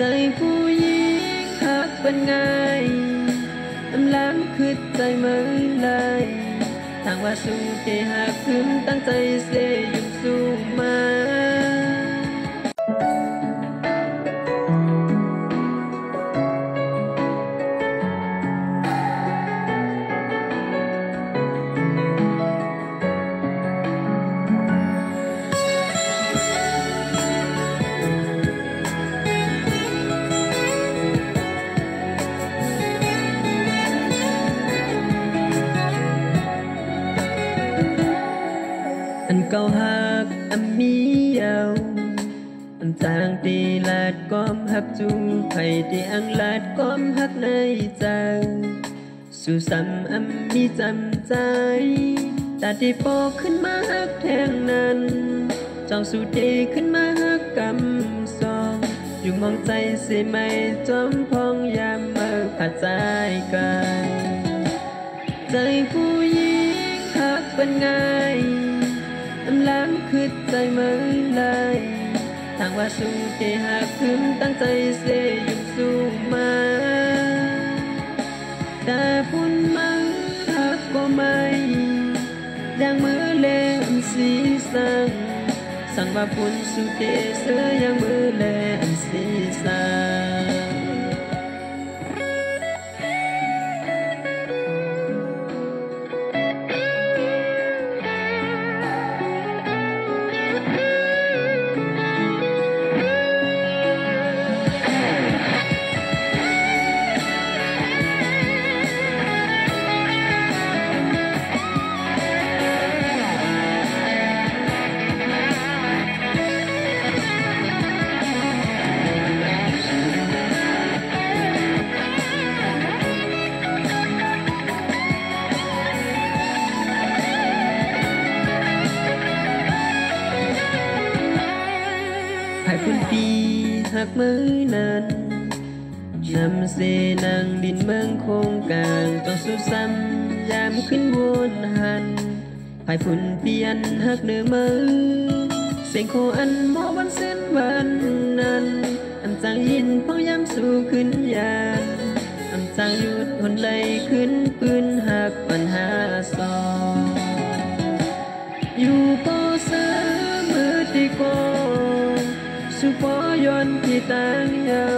ใจผู้หญิงหักเป็นไงอำลำคือใจเมื่อไรทางว่าสู้เกหักขึ้นตั้งใจเสียอยู่สู้มาอันเก่าหักอันมียาวอันจางตีลาดก้อมหักจูไผ่ที่อังลาดก้อมหักในใจสู่ซ้ำอันมีจำใจตาที่โปขึ้นมาหักแทงนั้นจ้องสู่เดขึ้นมาหักกำซองอยู่มองใจเสียไม่จอมพองยามเมื่อผ่าใจกันใจผู้หญิงหักเป็นไงอำลำคือใจเมื่อไรทางว่าสู้เกหักขึ้นตั้งใจเสียอยู่สู้มาแต่พุ่นมังหักก็ไม่ดังมือเล่มสีสังสั่งว่าพุ่นสู้เกเสือยังมือเล่มสีสังให้พุ่นปีหักมือนั้นนำเสนังดินเมืองโคงกลางต้องสู้ซ้ำยามขึ้นวนหันให้พุ่นเปลี่ยนหักเนื้อมือเสียงโคอันหมอวันเส้นวันนั้นอันจางยินพองยามสู้ขึ้นยานอันจางหยุดหนไหลขึ้นปืนหักปัญหาสองอยู่ปอเสมือที่โกสุปอยนที่ต่างเยา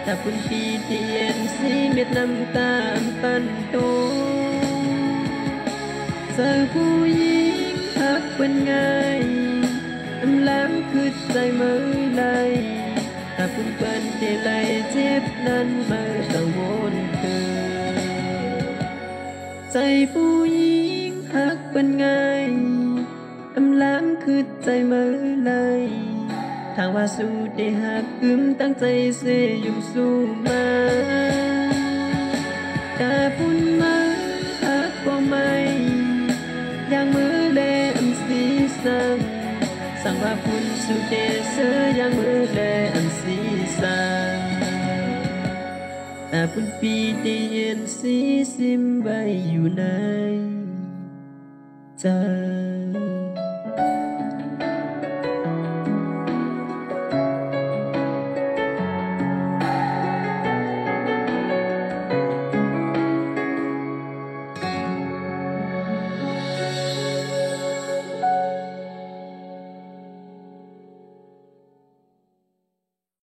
แต่พุ่นปีที่เย็นสีเม็ดน้ำตาปันโตเจอผู้หญิงหักเป็นไงอำลำคือใจเมื่อไรแต่พุ่นเปิ้นที่ไหลเจ็บนั้นเมื่อกังวลคือใจผู้หญิงหักเป็นไงอำลำคือใจเมื่อไรทางว่าสู้ได้หักกึมตั้งใจเสียอยู่สู้มาแต่พุ่นมาหักก็ไม่อย่างมือเล่มสีสังสั่งว่าพุ่นสู้เดเสืออย่างมือเล่มสีสังแต่พุ่นปีได้เย็นสีซิมใบอยู่ในใจ